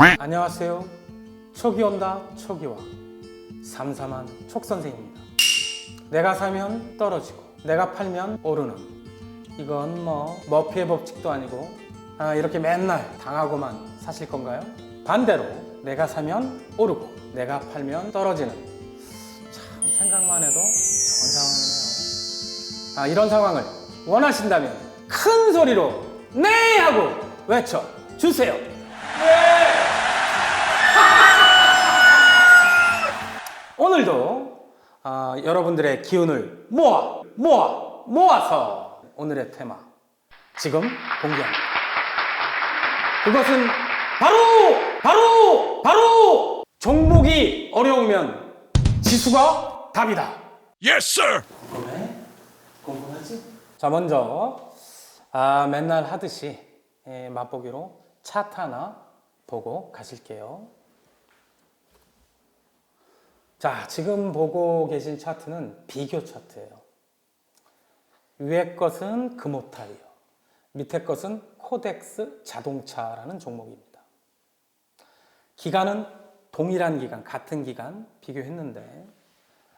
안녕하세요. 촉이 온다 촉이와 삼삼한 촉선생입니다. 내가 사면 떨어지고 내가 팔면 오르는, 이건 머피의 법칙도 아니고 이렇게 맨날 당하고만 사실 건가요? 반대로 내가 사면 오르고 내가 팔면 떨어지는, 참 생각만 해도 좋은 상황이네요. 이런 상황을 원하신다면 큰 소리로 네! 하고 외쳐주세요. 오늘도 여러분들의 기운을 모아서 오늘의 테마 지금 공개합니다. 그것은 바로 종목이 어려우면 지수가 답이다. Yes, sir. 궁금하지? 자, 먼저 맨날 하듯이 맛보기로 차트 하나 보고 가실게요. 자, 지금 보고 계신 차트는 비교 차트예요. 위에 것은 금호타이어, 밑에 것은 코덱스 자동차라는 종목입니다. 기간은 동일한 기간, 같은 기간 비교했는데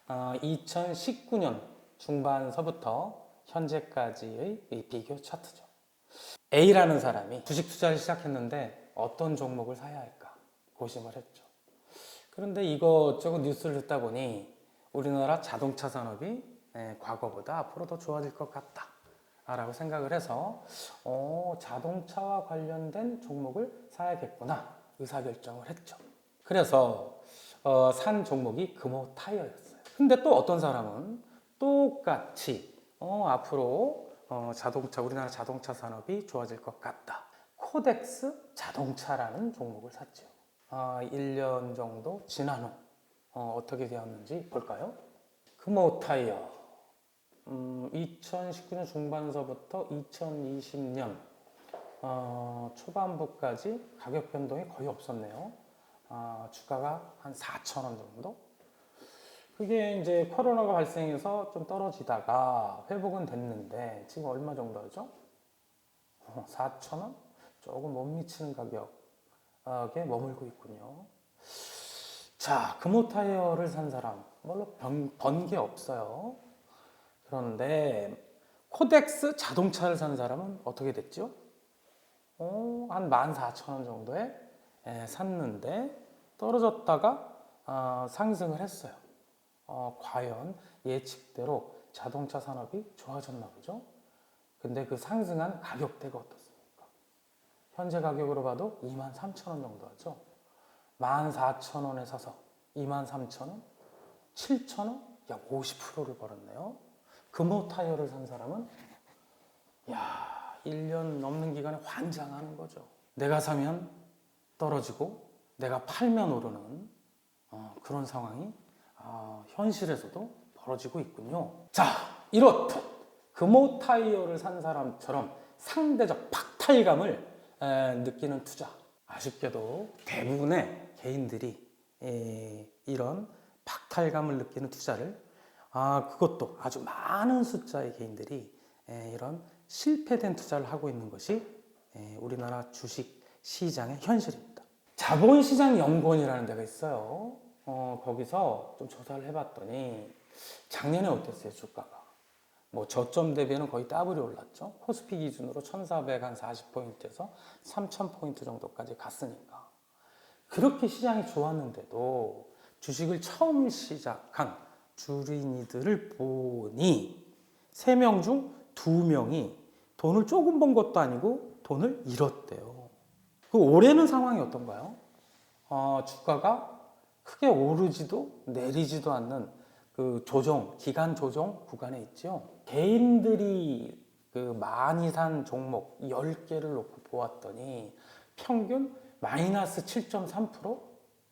2019년 중반서부터 현재까지의 이 비교 차트죠. A라는 사람이 주식 투자를 시작했는데 어떤 종목을 사야 할까 고심을 했죠. 그런데 이것저것 뉴스를 듣다 보니 우리나라 자동차 산업이 과거보다 앞으로 더 좋아질 것 같다 라고 생각을 해서 자동차와 관련된 종목을 사야겠구나 의사결정을 했죠. 그래서 산 종목이 금호타이어였어요. 근데 또 어떤 사람은 똑같이 앞으로 우리나라 자동차 산업이 좋아질 것 같다, 코덱스 자동차라는 종목을 샀죠. 1년 정도 지난 후 어떻게 되었는지 볼까요? 금호타이어 2019년 중반서부터 2020년 초반부까지 가격 변동이 거의 없었네요. 주가가 한 4,000원 정도? 그게 이제 코로나가 발생해서 좀 떨어지다가 회복은 됐는데 지금 얼마 정도 하죠? 4,000원? 조금 못 미치는 가격에 머물고 있군요. 자, 금호타이어를 산 사람 별로 번 게 없어요. 그런데 코덱스 자동차를 산 사람은 어떻게 됐죠? 한 14,000원 정도에 샀는데 떨어졌다가 상승을 했어요. 과연 예측대로 자동차 산업이 좋아졌나 보죠? 근데 그 상승한 가격대가 어떻습니까? 현재 가격으로 봐도 23,000원 정도 하죠. 14,000원에 사서 23,000원? 7,000원? 약 50%를 벌었네요. 금호타이어를 산 사람은 1년 넘는 기간에 환장하는 거죠. 내가 사면 떨어지고 내가 팔면 오르는 그런 상황이 현실에서도 벌어지고 있군요. 자, 이렇듯 금호타이어를 산 사람처럼 상대적 박탈감을 느끼는 투자, 아쉽게도 대부분의 개인들이 이런 박탈감을 느끼는 투자를 그것도 아주 많은 숫자의 개인들이 이런 실패된 투자를 하고 있는 것이 우리나라 주식 시장의 현실입니다. 자본시장연구원이라는 데가 있어요. 거기서 좀 조사를 해봤더니 작년에 어땠어요, 주가가? 저점 대비는 거의 더블이 올랐죠. 코스피 기준으로 1440포인트에서 3000포인트 정도까지 갔으니까. 그렇게 시장이 좋았는데도 주식을 처음 시작한 주린이들을 보니 3명 중 2명이 돈을 조금 번 것도 아니고 돈을 잃었대요. 그 올해는 상황이 어떤가요? 주가가 크게 오르지도 내리지도 않는 그 기간 조정 구간에 있죠. 개인들이 많이 산 종목 10개를 놓고 보았더니 평균 마이너스 7.3%,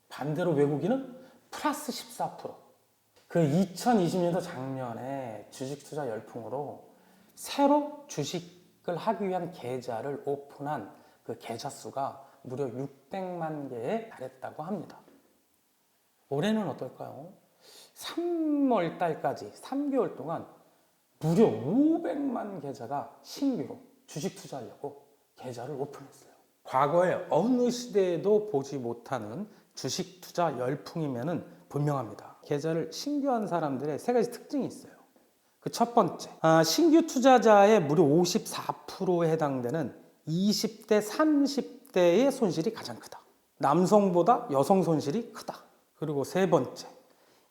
반대로 외국인은 플러스 14%. 그 2020년도 작년에 주식 투자 열풍으로 새로 주식을 하기 위한 계좌를 오픈한 그 계좌 수가 무려 600만 개에 달했다고 합니다. 올해는 어떨까요? 3월 달까지 3개월 동안 무려 500만 계좌가 신규로 주식 투자하려고 계좌를 오픈했어요. 과거에 어느 시대에도 보지 못하는 주식 투자 열풍이면은 분명합니다. 계좌를 신규한 사람들의 세 가지 특징이 있어요. 그 첫 번째, 신규 투자자의 무려 54%에 해당되는 20대, 30대의 손실이 가장 크다. 남성보다 여성 손실이 크다. 그리고 세 번째,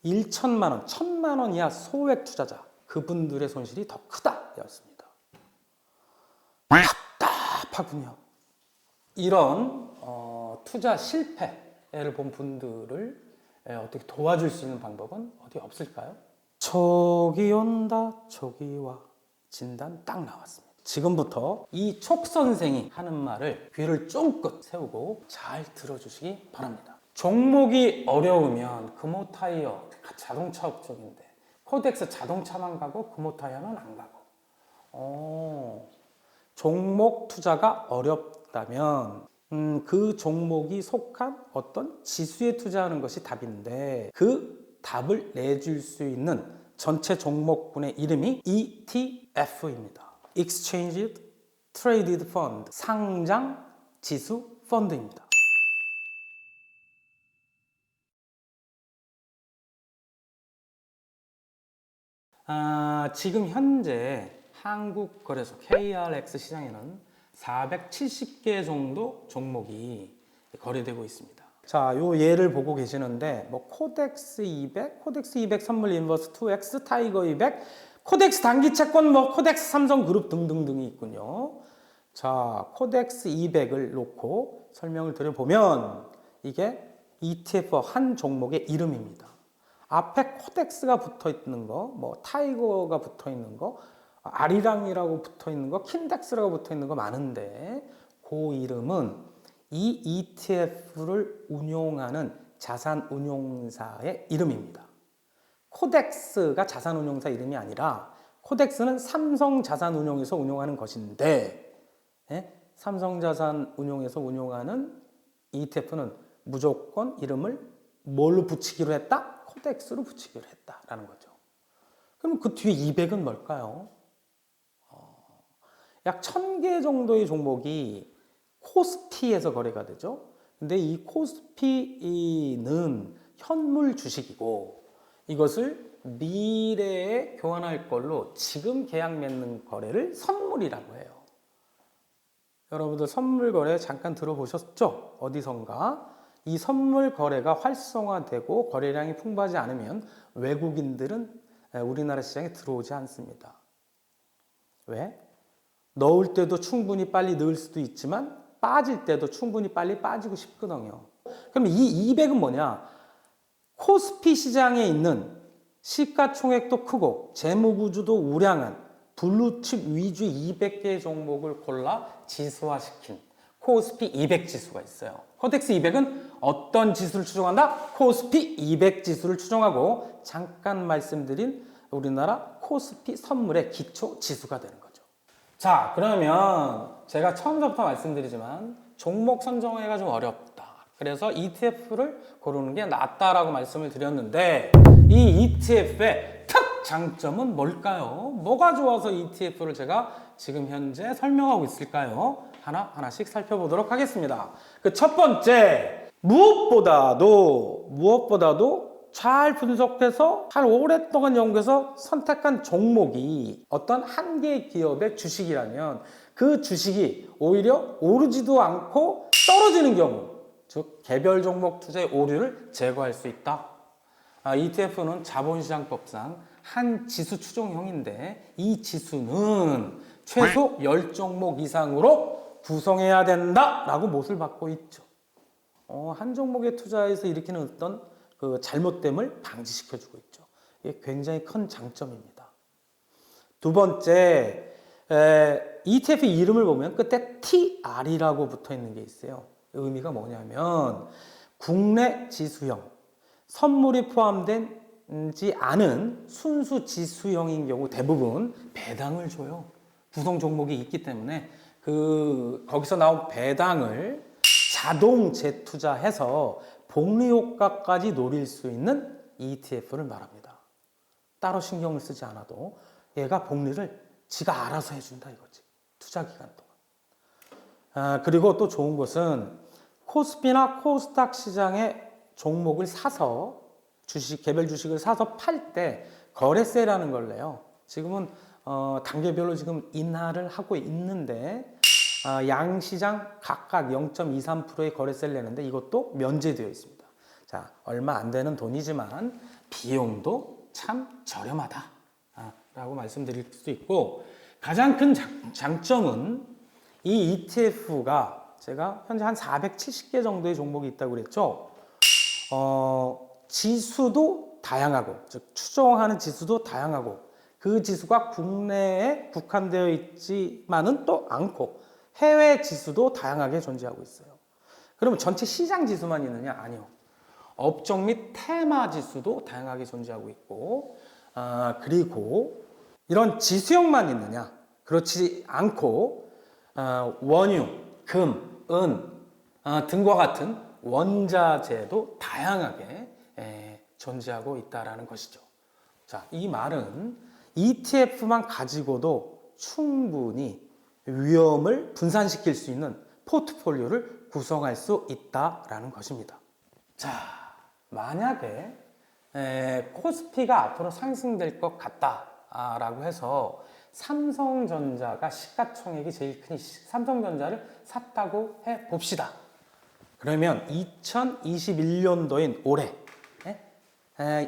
1천만 원, 1,000만 원 이하 소액 투자자, 그분들의 손실이 더 크다 였습니다. 답답하군요. 이런 투자 실패를 본 분들을 어떻게 도와줄 수 있는 방법은 어디 없을까요? 촉이 온다, 촉이 와. 진단 딱 나왔습니다. 지금부터 이 촉 선생이 하는 말을 귀를 쫑긋 세우고 잘 들어주시기 바랍니다. 종목이 어려우면 금호타이어, 자동차 업종인데 코덱스 자동차만 가고 금호타이어는 안 가고. 종목 투자가 어렵다면 그 종목이 속한 어떤 지수에 투자하는 것이 답인데 그 답을 내줄 수 있는 전체 종목군의 이름이 ETF입니다. Exchange Traded Fund, 상장 지수 펀드입니다. 지금 현재 한국거래소 KRX 시장에는 470개 정도 종목이 거래되고 있습니다. 자, 요 예를 보고 계시는데 코덱스 200, 코덱스 200 선물 인버스 2X, 타이거 200, 코덱스 단기 채권, 코덱스 삼성그룹 등등등이 있군요. 자, 코덱스 200을 놓고 설명을 드려보면 이게 ETF 한 종목의 이름입니다. 앞에 코덱스가 붙어 있는 거, 타이거가 붙어 있는 거, 아리랑이라고 붙어 있는 거, 킨덱스라고 붙어 있는 거 많은데 그 이름은 이 ETF를 운용하는 자산운용사의 이름입니다. 코덱스가 자산운용사 이름이 아니라 코덱스는 삼성자산운용에서 운용하는 것인데 삼성자산운용에서 운용하는 ETF는 무조건 이름을 뭘로 붙이기로 했다? 코덱스로 붙이기로 했다라는 거죠. 그럼 그 뒤에 200은 뭘까요? 약 1000개 정도의 종목이 코스피에서 거래가 되죠. 근데 이 코스피는 현물 주식이고 이것을 미래에 교환할 걸로 지금 계약 맺는 거래를 선물이라고 해요. 여러분들 선물 거래 잠깐 들어보셨죠? 어디선가? 이 선물 거래가 활성화되고 거래량이 풍부하지 않으면 외국인들은 우리나라 시장에 들어오지 않습니다. 왜? 넣을 때도 충분히 빨리 넣을 수도 있지만 빠질 때도 충분히 빨리 빠지고 싶거든요. 그럼 이 200은 뭐냐? 코스피 시장에 있는 시가총액도 크고 재무구조도 우량한 블루칩 위주 200개 종목을 골라 지수화시킨 코스피 200 지수가 있어요. 코덱스 200은 어떤 지수를 추종한다? 코스피 200 지수를 추종하고 잠깐 말씀드린 우리나라 코스피 선물의 기초 지수가 되는 거죠. 자, 그러면 제가 처음부터 말씀드리지만 종목 선정하기가 좀 어렵다. 그래서 ETF를 고르는 게 낫다라고 말씀을 드렸는데 이 ETF의 특장점은 뭘까요? 뭐가 좋아서 ETF를 제가 지금 현재 설명하고 있을까요? 하나씩 살펴보도록 하겠습니다. 그 첫 번째, 무엇보다도 잘 분석해서 잘 오랫동안 연구해서 선택한 종목이 어떤 한 개의 기업의 주식이라면 그 주식이 오히려 오르지도 않고 떨어지는 경우, 즉 개별 종목 투자의 오류를 제거할 수 있다. ETF는 자본시장법상 한 지수 추종형인데 이 지수는 최소 10종목 이상으로 구성해야 된다라고 못을 받고 있죠. 한 종목에 투자해서 일으키는 어떤 그 잘못됨을 방지시켜주고 있죠. 이게 굉장히 큰 장점입니다. 두 번째, ETF 이름을 보면 끝에 TR이라고 붙어 있는 게 있어요. 의미가 뭐냐면 국내 지수형, 선물이 포함되지 않은 순수 지수형인 경우 대부분 배당을 줘요. 구성 종목이 있기 때문에 거기서 나온 배당을 자동 재투자해서 복리 효과까지 노릴 수 있는 ETF를 말합니다. 따로 신경을 쓰지 않아도 얘가 복리를 지가 알아서 해준다 이거지. 투자 기간 동안. 그리고 또 좋은 것은 코스피나 코스닥 시장의 종목을 사서 개별 주식을 사서 팔 때 거래세라는 걸 내요. 지금은 단계별로 지금 인하를 하고 있는데 양시장 각각 0.23%의 거래세를 내는데 이것도 면제되어 있습니다. 자, 얼마 안 되는 돈이지만 비용도 참 저렴하다 라고 말씀드릴 수 있고, 가장 큰 장점은 이 ETF가 제가 현재 한 470개 정도의 종목이 있다고 그랬죠. 지수도 다양하고, 즉 추정하는 지수도 다양하고, 그 지수가 국내에 국한되어 있지만은 또 않고 해외 지수도 다양하게 존재하고 있어요. 그러면 전체 시장 지수만 있느냐? 아니요. 업종 및 테마 지수도 다양하게 존재하고 있고, 그리고 이런 지수형만 있느냐? 그렇지 않고 원유, 금, 은 등과 같은 원자재도 다양하게 존재하고 있다는 것이죠. 자, 이 말은 ETF만 가지고도 충분히 위험을 분산시킬 수 있는 포트폴리오를 구성할 수 있다라는 것입니다. 자, 만약에 코스피가 앞으로 상승될 것 같다라고 해서 삼성전자가 시가총액이 제일 큰 삼성전자를 샀다고 해 봅시다. 그러면 2021년도인 올해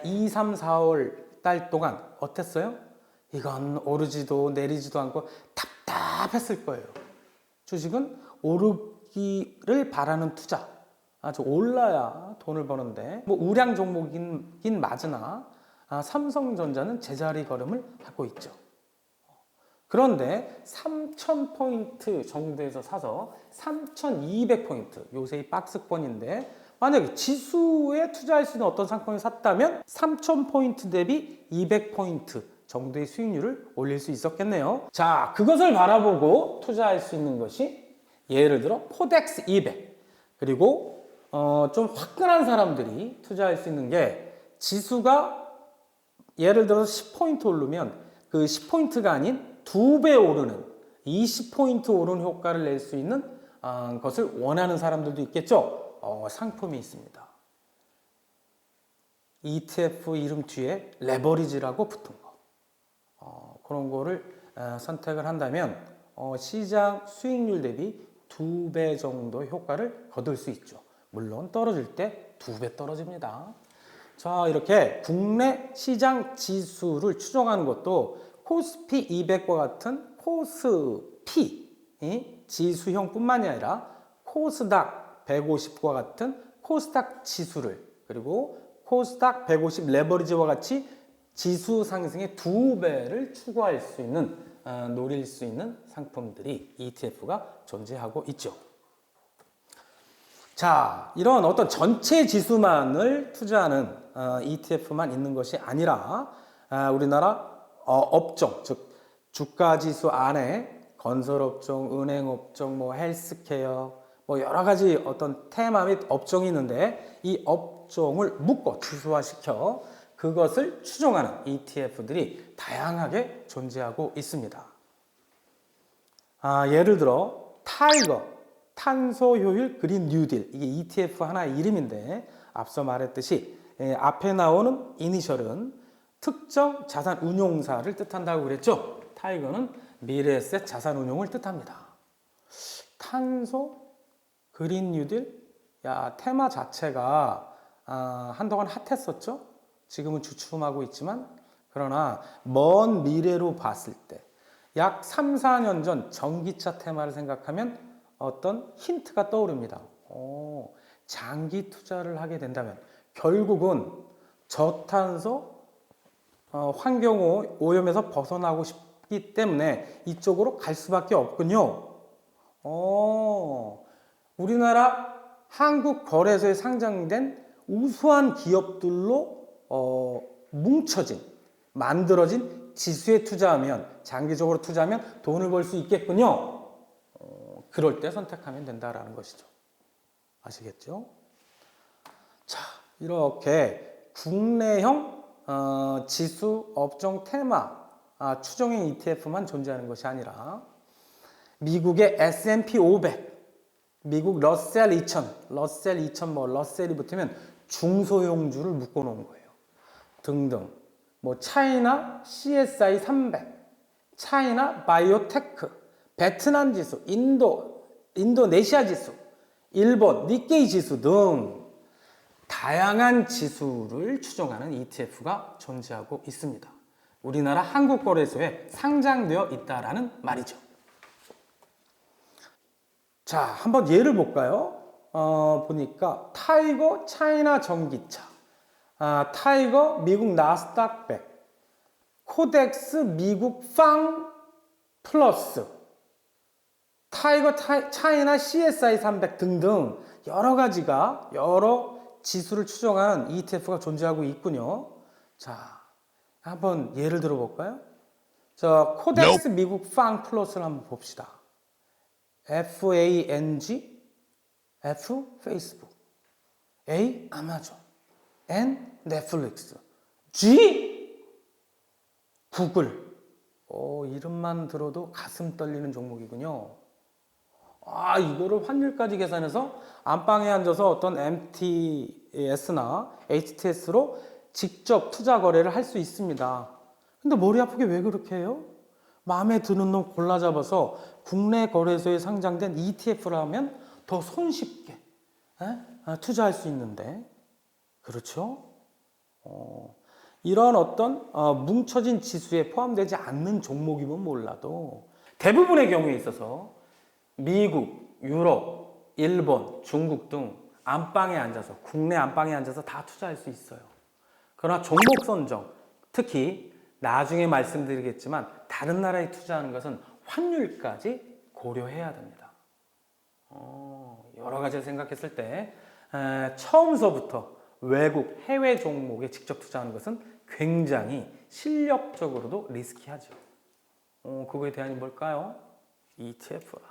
2, 3, 4월 달 동안 어땠어요? 이건 오르지도 내리지도 않고 답답했을 거예요. 주식은 오르기를 바라는 투자. 아주 올라야 돈을 버는데 뭐 우량 종목이긴 맞으나 삼성전자는 제자리 걸음을 하고 있죠. 그런데 3,000포인트 정도에서 사서 3,200포인트, 요새 이 박스권인데 만약에 지수에 투자할 수 있는 어떤 상품을 샀다면 3,000포인트 대비 200포인트 정도의 수익률을 올릴 수 있었겠네요. 자, 그것을 바라보고 투자할 수 있는 것이 예를 들어 포덱스 200, 그리고 좀 화끈한 사람들이 투자할 수 있는 게 지수가 예를 들어서 10포인트 오르면 그 10포인트가 아닌 2배 오르는 20포인트 오르는 효과를 낼 수 있는 것을 원하는 사람들도 있겠죠. 상품이 있습니다. ETF 이름 뒤에 레버리지라고 붙은 거. 그런 거를 선택을 한다면 시장 수익률 대비 2배 정도 효과를 거둘 수 있죠. 물론 떨어질 때 2배 떨어집니다. 자, 이렇게 국내 시장 지수를 추정하는 것도 코스피 200과 같은 코스피 지수형뿐만이 아니라 코스닥 150과 같은 코스닥 지수를, 그리고 코스닥 150 레버리지와 같이 지수 상승의 2배를 추구할 수 있는, 노릴 수 있는 상품들이 ETF가 존재하고 있죠. 자, 이런 어떤 전체 지수만을 투자하는 ETF만 있는 것이 아니라 우리나라 업종, 즉 주가지수 안에 건설업종, 은행업종, 뭐 헬스케어, 뭐 여러 가지 어떤 테마 및 업종이 있는데 이 업종을 묶어 지수화시켜 그것을 추종하는 ETF들이 다양하게 존재하고 있습니다. 예를 들어 타이거, 탄소효율 그린 뉴딜, 이게 ETF 하나의 이름인데 앞서 말했듯이 앞에 나오는 이니셜은 특정 자산 운용사를 뜻한다고 그랬죠. 타이거는 미래에셋 자산 운용을 뜻합니다. 탄소 그린 뉴딜, 야, 테마 자체가 한동안 핫했었죠. 지금은 주춤하고 있지만, 그러나 먼 미래로 봤을 때 약 3, 4년 전 전기차 테마를 생각하면 어떤 힌트가 떠오릅니다. 장기 투자를 하게 된다면 결국은 저탄소 환경 오염에서 벗어나고 싶기 때문에 이쪽으로 갈 수밖에 없군요. 우리나라 한국거래소에 상장된 우수한 기업들로 뭉쳐진, 만들어진 지수에 투자하면, 장기적으로 투자하면 돈을 벌 수 있겠군요. 그럴 때 선택하면 된다라는 것이죠. 아시겠죠? 자, 이렇게 국내형 지수, 업종, 테마 추정형 ETF만 존재하는 것이 아니라 미국의 S&P 500, 미국 러셀 2000, 러셀 2000 뭐 러셀이 붙으면 중소형주를 묶어 놓은 거예요. 등등. 뭐 차이나 CSI 300, 차이나 바이오테크, 베트남 지수, 인도네시아 지수, 일본 니케이 지수 등 다양한 지수를 추정하는 ETF가 존재하고 있습니다. 우리나라 한국거래소에 상장되어 있다라는 말이죠. 자, 한번 예를 볼까요? 보니까 타이거 차이나 전기차, 타이거 미국 나스닥 100, 코덱스 미국 팡 플러스, 타이거 차이나 CSI 300 등등 여러 지수를 추정한 ETF가 존재하고 있군요. 자, 한번 예를 들어 볼까요? 자, 코덱스 미국 팡 플러스를 한번 봅시다. FANG, F 페이스북, A 아마존, N 넷플릭스, G 구글. 이름만 들어도 가슴 떨리는 종목이군요. 이거를 환율까지 계산해서 안방에 앉아서 어떤 MTS나 HTS로 직접 투자 거래를 할 수 있습니다. 근데 머리 아프게 왜 그렇게 해요? 마음에 드는 놈 골라 잡아서 국내 거래소에 상장된 ETF를 하면 더 손쉽게 투자할 수 있는데, 그렇죠? 이런 어떤 뭉쳐진 지수에 포함되지 않는 종목이면 몰라도 대부분의 경우에 있어서 미국, 유럽, 일본, 중국 등 안방에 앉아서, 국내 안방에 앉아서 다 투자할 수 있어요. 그러나 종목 선정, 특히 나중에 말씀드리겠지만 다른 나라에 투자하는 것은 환율까지 고려해야 됩니다. 여러 가지를 생각했을 때 처음서부터 외국, 해외 종목에 직접 투자하는 것은 굉장히 실력적으로도 리스키하죠. 그거에 대안이 뭘까요? ETF라는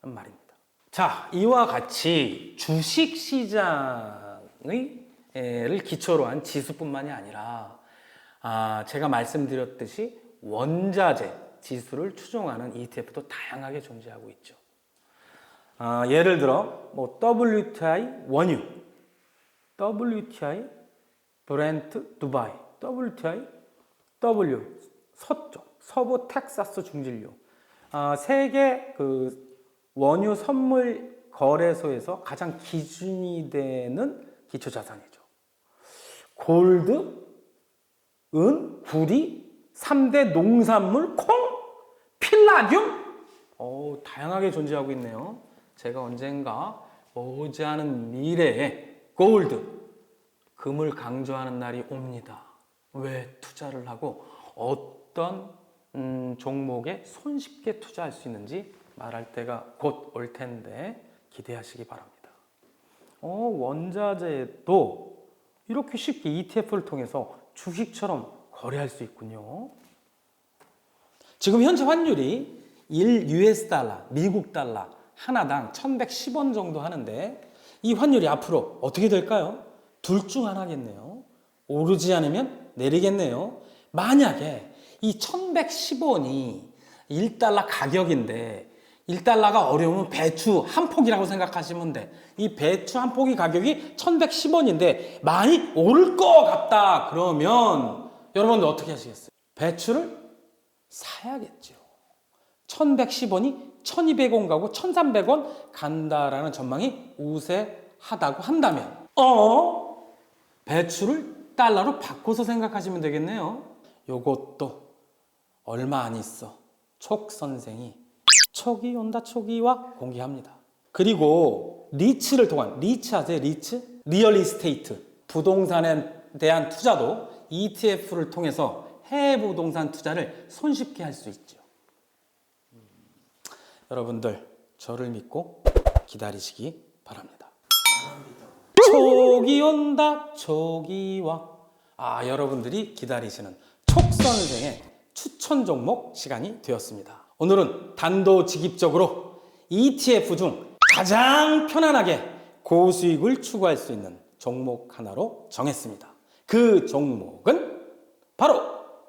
말입니다. 자, 이와 같이 주식시장을 기초로 한 지수뿐만이 아니라 제가 말씀드렸듯이 원자재 지수를 추종하는 ETF도 다양하게 존재하고 있죠. 예를 들어 뭐 WTI 원유, WTI 브렌트 두바이, WTI W 서쪽 서부 텍사스 중진료, 세계 그 원유 선물 거래소에서 가장 기준이 되는 기초 자산이죠. 골드, 은, 구리, 3대 농산물, 콩, 필라듐, 다양하게 존재하고 있네요. 제가 언젠가 머지않은 미래에 골드, 금을 강조하는 날이 옵니다. 왜 투자를 하고 어떤 종목에 손쉽게 투자할 수 있는지 말할 때가 곧 올 텐데 기대하시기 바랍니다. 원자재도 이렇게 쉽게 ETF를 통해서 주식처럼 거래할 수 있군요. 지금 현재 환율이 1 US 달러, 미국 달러 하나당 1110원 정도 하는데 이 환율이 앞으로 어떻게 될까요? 둘 중 하나겠네요. 오르지 않으면 내리겠네요. 만약에 이 1110원이 1달러 가격인데 1달러가 어려우면 배추 한 폭이라고 생각하시면 돼. 이 배추 한 폭이 가격이 1110원인데 많이 오를 것 같다 그러면 여러분들 어떻게 하시겠어요? 배추를 사야겠죠. 1110원이 1200원 가고 1300원 간다라는 전망이 우세하다고 한다면 배추를 달러로 바꿔서 생각하시면 되겠네요. 요것도 얼마 안 있어 촉 선생이 촉이 온다 촉이와 공개합니다. 그리고 리츠를 통한, 리츠 아세요? 리츠? 리얼 이스테이트, 부동산에 대한 투자도 ETF를 통해서 해외 부동산 투자를 손쉽게 할 수 있죠. 여러분들 저를 믿고 기다리시기 바랍니다. 촉이 온다 촉이 와. 여러분들이 기다리시는 촉 선생의 추천 종목 시간이 되었습니다. 오늘은 단도직입적으로 ETF 중 가장 편안하게 고수익을 추구할 수 있는 종목 하나로 정했습니다. 그 종목은 바로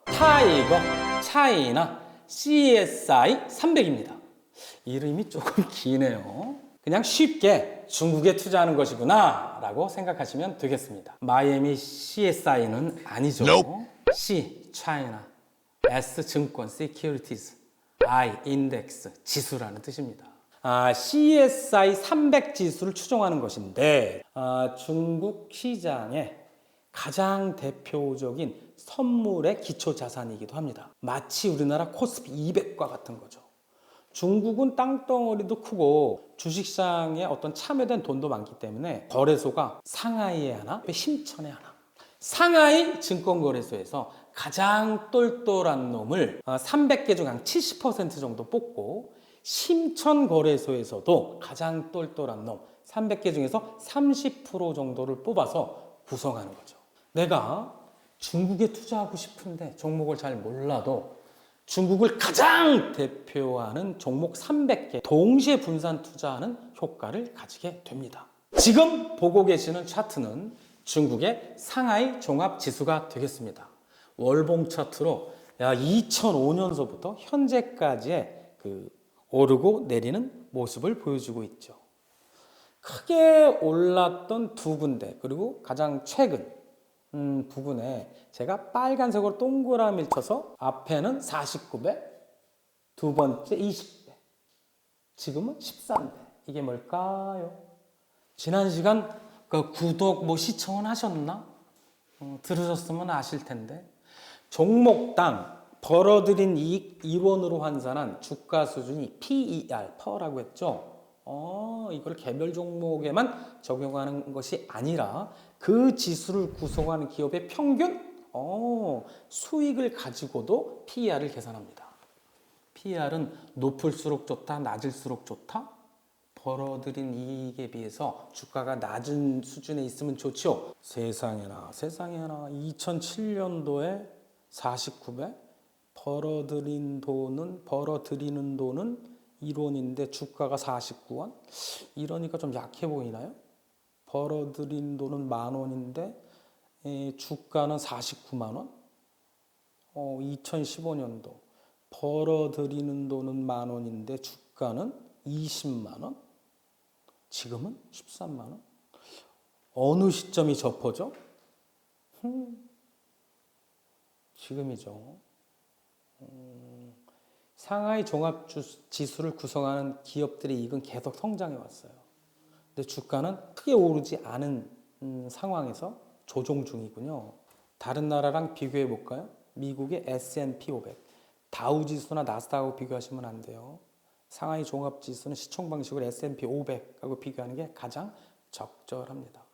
타이거 차이나 CSI 300입니다. 이름이 조금 기네요. 그냥 쉽게 중국에 투자하는 것이구나 라고 생각하시면 되겠습니다. 마이애미 CSI는 아니죠. C, China, S, 증권, Securities, I, 인덱스, 지수라는 뜻입니다. CSI 300 지수를 추종하는 것인데 중국 시장의 가장 대표적인 선물의 기초 자산이기도 합니다. 마치 우리나라 코스피 200과 같은 거죠. 중국은 땅덩어리도 크고 주식시장에 어떤 참여된 돈도 많기 때문에 거래소가 상하이에 하나, 심천에 하나. 상하이 증권거래소에서 가장 똘똘한 놈을 300개 중 한 70% 정도 뽑고 심천거래소에서도 가장 똘똘한 놈 300개 중에서 30% 정도를 뽑아서 구성하는 거죠. 내가 중국에 투자하고 싶은데 종목을 잘 몰라도 중국을 가장 대표하는 종목 300개 동시에 분산 투자하는 효과를 가지게 됩니다. 지금 보고 계시는 차트는 중국의 상하이 종합지수가 되겠습니다. 월봉 차트로 2005년서부터 현재까지의 오르고 내리는 모습을 보여주고 있죠. 크게 올랐던 두 군데 그리고 가장 최근 부분에 제가 빨간색으로 동그라미를 쳐서 앞에는 49배, 두 번째 20배, 지금은 13배. 이게 뭘까요? 지난 시간 구독 시청은 하셨나? 들으셨으면 아실 텐데 종목당 벌어들인 이익 1원으로 환산한 주가 수준이 PER, 퍼라고 했죠. 이걸 개별 종목에만 적용하는 것이 아니라 그 지수를 구성하는 기업의 평균 수익을 가지고도 PER을 계산합니다. PER은 높을수록 좋다, 낮을수록 좋다? 벌어들인 이익에 비해서 주가가 낮은 수준에 있으면 좋죠. 세상에나 2007년도에 49배 벌어들이는 돈은 1원인데 주가가 49원? 이러니까 좀 약해 보이나요? 벌어들인 돈은 10,000원인데 주가는 49만 원? 2015년도 벌어들이는 돈은 10,000원인데 주가는 20만 원? 지금은 13만 원? 어느 시점이 접어져? 지금이죠. 상하이 종합지수를 구성하는 기업들의 이익은 계속 성장해 왔어요. 근데 주가는 크게 오르지 않은 상황에서 조정 중이군요. 다른 나라랑 비교해 볼까요? 미국의 S&P 500, 다우지수나 나스닥하고 비교하시면 안 돼요. 상하이 종합지수는 시총 방식으로 S&P 500하고 비교하는 게 가장 적절합니다.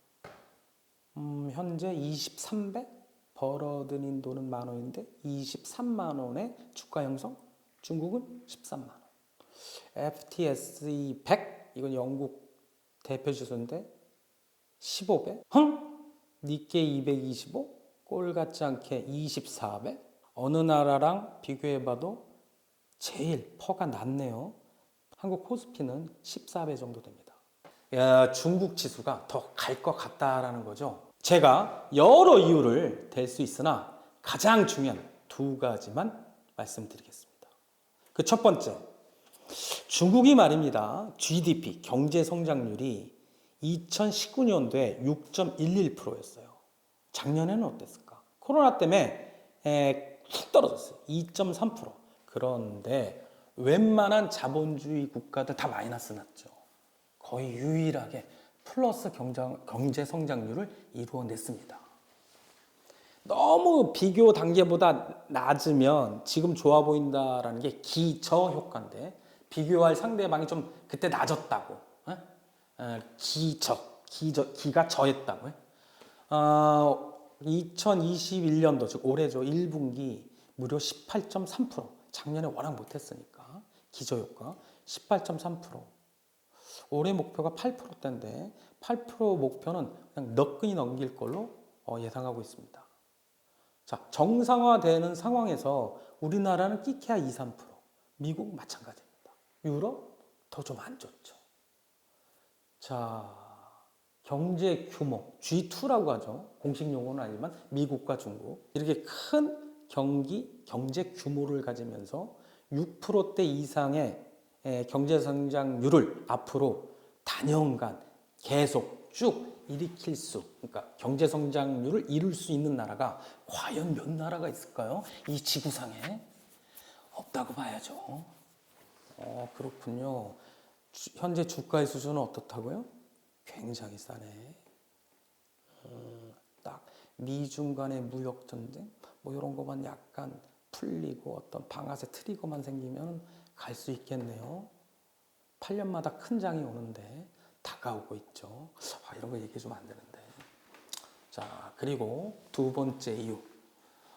현재 23배? 벌어들인 돈은 10,000원인데 23만 원의 주가 형성? 중국은 13만 원. FTSE 100? 이건 영국 대표 지수인데 15배? 니케이 225? 꼴 같지 않게 24배? 어느 나라랑 비교해봐도 제일 퍼가 낮네요. 한국 코스피는 14배 정도 됩니다. 중국 지수가 더 갈 것 같다라는 거죠. 제가 여러 이유를 댈 수 있으나 가장 중요한 두 가지만 말씀드리겠습니다. 그 첫 번째, 중국이 말입니다. GDP, 경제 성장률이 2019년도에 6.11%였어요. 작년에는 어땠을까? 코로나 때문에 훅 떨어졌어요. 2.3%. 그런데 웬만한 자본주의 국가들 다 마이너스 났죠. 거의 유일하게 플러스 경제 성장률을 이루어냈습니다. 너무 비교 단계보다 낮으면 지금 좋아 보인다라는 게 기저 효과인데 비교할 상대방이 좀 그때 낮았다고. 기가 저했다고. 2021년도 즉 올해죠. 1분기 무려 18.3%. 작년에 워낙 못했으니까 기저 효과 18.3%. 올해 목표가 8%대인데 8% 목표는 그냥 너끈히 넘길 걸로 예상하고 있습니다. 자, 정상화되는 상황에서 우리나라는 끼케야 2, 3%, 미국 마찬가지입니다. 유럽 더 좀 안 좋죠. 자, 경제 규모 G2라고 하죠. 공식 용어는 아니지만 미국과 중국 이렇게 큰 경제 규모를 가지면서 6%대 이상의 경제 성장률을 앞으로 단연간 계속 쭉 일으킬 수, 그러니까 경제 성장률을 이룰 수 있는 나라가 과연 몇 나라가 있을까요? 이 지구상에 없다고 봐야죠. 그렇군요. 현재 주가의 수준은 어떻다고요? 굉장히 싸네. 딱 미중 간의 무역 전쟁 뭐 이런 것만 약간 풀리고 어떤 방아쇠 트리거만 생기면 갈 수 있겠네요. 8년마다 큰 장이 오는데 다가오고 있죠. 이런 거 얘기해 주면 안 되는데. 자, 그리고 두 번째 이유.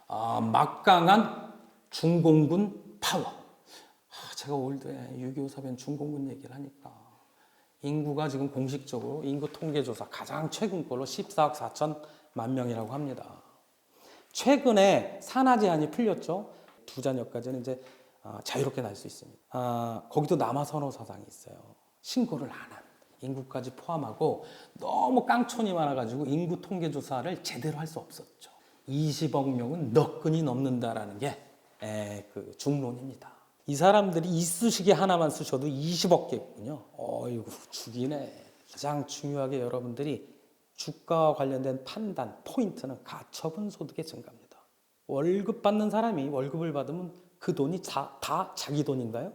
막강한 중공군 파워. 제가 올드에 6.25 사변 중공군 얘기를 하니까 인구가 지금 공식적으로 인구 통계조사 가장 최근 걸로 14억 4천만 명이라고 합니다. 최근에 산하 제한이 풀렸죠. 2자녀까지는 이제 자유롭게 날 수 있습니다. 거기도 남아선호 사상이 있어요. 신고를 안 한 인구까지 포함하고 너무 깡촌이 많아가지고 인구 통계조사를 제대로 할 수 없었죠. 20억 명은 너끈히 넘는다라는 게 그 중론입니다. 이 사람들이 이쑤시개 하나만 쓰셔도 20억 개군요. 어이구 죽이네. 가장 중요하게 여러분들이 주가와 관련된 판단 포인트는 가처분 소득의 증가입니다. 월급 받는 사람이 월급을 받으면 그 돈이 다 자기 돈인가요?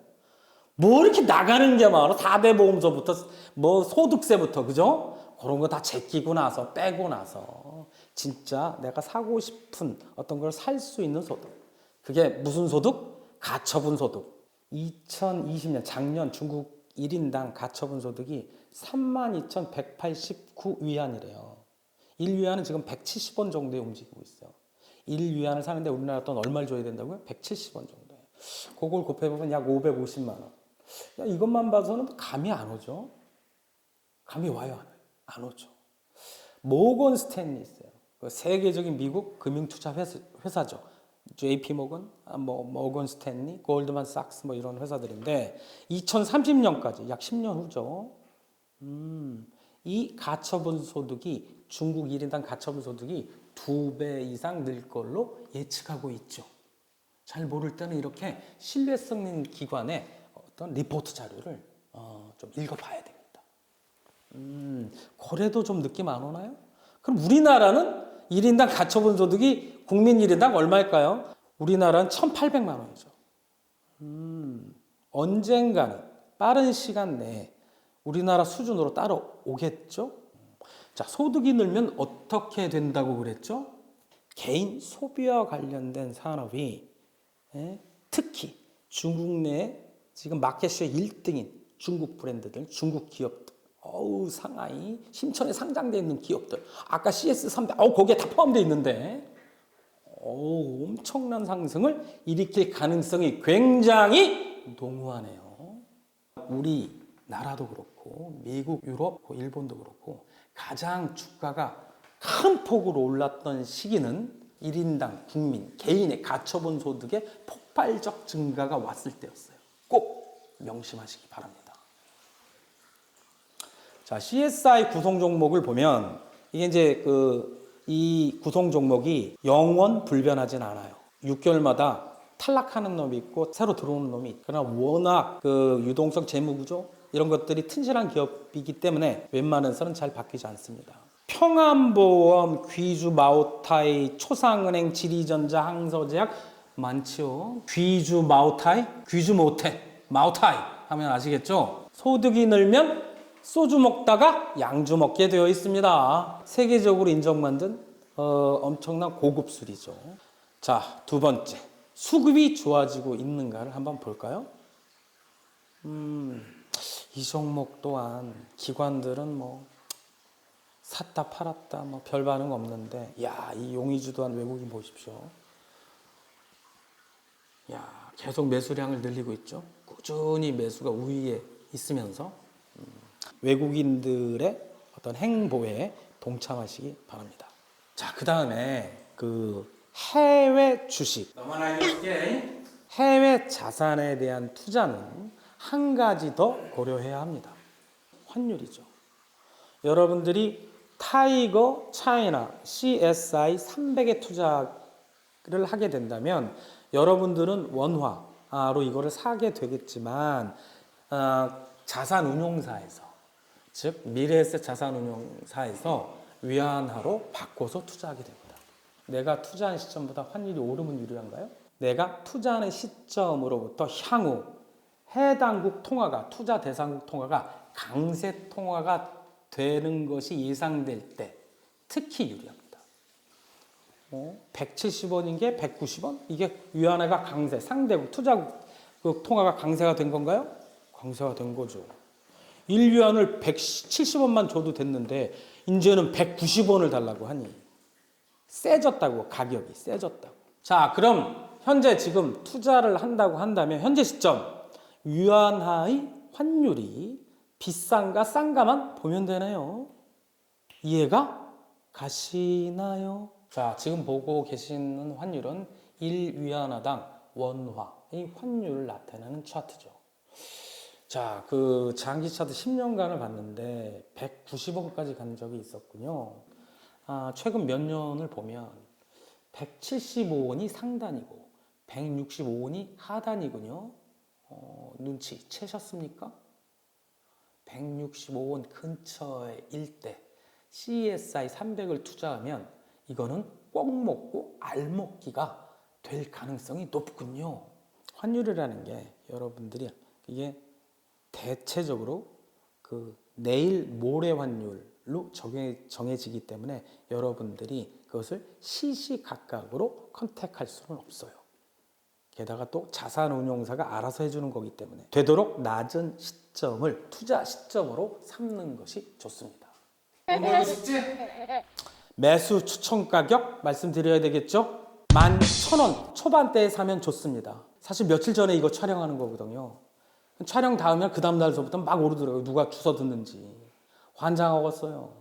뭐 이렇게 나가는 게 많아. 4대 보험서부터 뭐 소득세부터 그죠? 그런 거 다 제끼고 나서 빼고 나서 진짜 내가 사고 싶은 어떤 걸 살 수 있는 소득. 그게 무슨 소득? 가처분 소득. 2020년 작년 중국 1인당 가처분 소득이 32,189위안이래요. 1위안은 지금 170원 정도에 움직이고 있어요. 1위안을 사는데 우리나라 돈 얼마를 줘야 된다고요? 170원 정도에. 그걸 곱해보면 약 550만 원. 야, 이것만 봐서는 감이 안 오죠? 감이 와요? 안 오죠. 모건 스탠리 있어요. 그 세계적인 미국 금융투자 회사죠. JP 모건, 모건 스탠리, 골드만삭스 뭐 이런 회사들인데 2030년까지 약 10년 후죠. 이 가처분 소득이 중국 1인당 가처분 소득이 2배 이상 늘 걸로 예측하고 있죠. 잘 모를 때는 이렇게 신뢰성 있는 기관의 어떤 리포트 자료를 좀 읽어봐야 됩니다. 그래도 좀 느낌 안 오나요? 그럼 우리나라는 1인당 가처분 소득이 국민 1인당 얼마일까요? 우리나라는 1,800만 원이죠. 언젠가는 빠른 시간 내에 우리나라 수준으로 따라오겠죠? 자, 소득이 늘면 어떻게 된다고 그랬죠? 개인 소비와 관련된 산업이 특히 중국 내에 지금 마켓쉐어 1등인 중국 브랜드들, 중국 기업들, 상하이, 심천에 상장되어 있는 기업들, 아까 CS300, 거기에 다 포함되어 있는데, 엄청난 상승을 일으킬 가능성이 굉장히 농후하네요. 우리나라도 그렇고, 미국, 유럽, 일본도 그렇고, 가장 주가가 큰 폭으로 올랐던 시기는 1인당 국민, 개인의 가처분 소득의 폭발적 증가가 왔을 때였어요. 꼭 명심하시기 바랍니다. 자, CSI 구성 종목을 보면 이게 이제 이 구성 종목이 영원 불변하진 않아요. 6개월마다 탈락하는 놈이 있고 새로 들어오는 놈이 있고, 그러나 워낙 유동성 재무구조 이런 것들이 튼실한 기업이기 때문에 웬만해서는 잘 바뀌지 않습니다. 평안보험, 귀주, 마오타이, 초상은행, 지리전자, 항서제약 많죠. 귀주, 마오타이, 귀주 모태, 마오타이 하면 아시겠죠? 소득이 늘면 소주 먹다가 양주 먹게 되어 있습니다. 세계적으로 인정받은 엄청난 고급 술이죠. 자, 두 번째. 수급이 좋아지고 있는가를 한번 볼까요? 이 종목 또한 기관들은 뭐 샀다 팔았다 뭐 별 반응 없는데, 야, 이 용의주도한 외국인 보십시오. 야, 계속 매수량을 늘리고 있죠. 꾸준히 매수가 우위에 있으면서 외국인들의 어떤 행보에 동참하시기 바랍니다. 자, 그 다음에 해외 주식, 해외 자산에 대한 투자는 한 가지 더 고려해야 합니다. 환율이죠. 여러분들이 타이거 차이나 CSI 300에 투자를 하게 된다면 여러분들은 원화로 이거를 사게 되겠지만 자산 운용사에서 즉 미래에셋 자산운용사에서 위안화로 바꿔서 투자하게 됩니다. 내가 투자한 시점보다 환율이 오르면 유리한가요? 내가 투자하는 시점으로부터 향후 해당국 통화가 투자 대상국 통화가 강세 통화가 되는 것이 예상될 때 특히 유리합니다. 170원인 게 190원? 이게 위안화가 강세, 상대국 투자국 그 통화가 강세가 된 건가요? 강세가 된 거죠. 1위안을 170원만 줘도 됐는데 이제는 190원을 달라고 하니 세졌다고, 가격이 세졌다고. 자, 그럼 현재 지금 투자를 한다고 한다면 현재 시점 위안화의 환율이 비싼가 싼가만 보면 되나요? 이해가 가시나요? 자, 지금 보고 계시는 환율은 1위안화당 원화의 환율을 나타내는 차트죠. 자, 그 장기 차트 10년간을 봤는데 190원까지 간 적이 있었군요. 최근 몇 년을 보면 175원이 상단이고 165원이 하단이군요. 눈치 채셨습니까? 165원 근처의 일대 CSI 300을 투자하면 이거는 꼭 먹고 알 먹기가 될 가능성이 높군요. 환율이라는 게 여러분들이 이게 대체적으로 그 내일 모레 환율로 정해지기 때문에 여러분들이 그것을 시시각각으로 컨택할 수는 없어요. 게다가 또 자산운용사가 알아서 해주는 거기 때문에 되도록 낮은 시점을 투자 시점으로 삼는 것이 좋습니다. 매수 추천 가격 말씀드려야 되겠죠? 11,000원 초반대에 사면 좋습니다. 사실 며칠 전에 이거 촬영하는 거거든요. 촬영 다음에 그 다음 날서부터 막 오르더라고요. 누가 주워 듣는지. 환장하겠어요.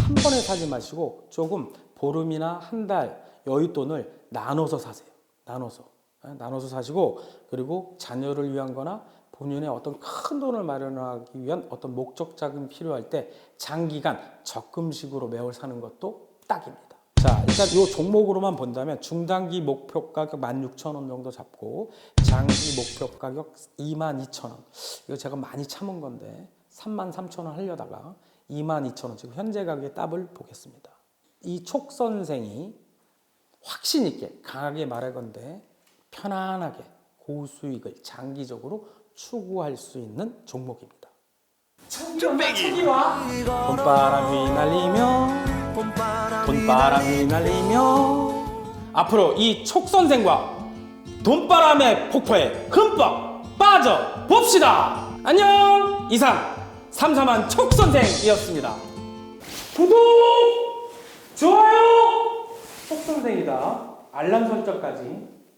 한 번에 사지 마시고 조금 보름이나 한 달 여윳돈을 나눠서 사세요. 나눠서 사시고, 그리고 자녀를 위한 거나 본인의 어떤 큰 돈을 마련하기 위한 어떤 목적 자금이 필요할 때 장기간 적금식으로 매월 사는 것도 딱입니다. 자, 일단 이 종목으로만 본다면 중단기 목표 가격 16,000원 정도 잡고 장기 목표 가격 22,000원. 이거 제가 많이 참은 건데 33,000원 하려다가 22,000원 지금 현재 가격의 답을 보겠습니다. 이 촉 선생이 확신 있게 강하게 말하건대 편안하게 고수익을 장기적으로 추구할 수 있는 종목입니다. 초기와 봄바람이 날리며 앞으로 이 촉 선생과 돈바람의 폭포에 흠뻑 빠져 봅시다. 안녕. 이상 삼삼한 촉 선생이었습니다. 구독, 좋아요. 촉 선생이다. 알람 설정까지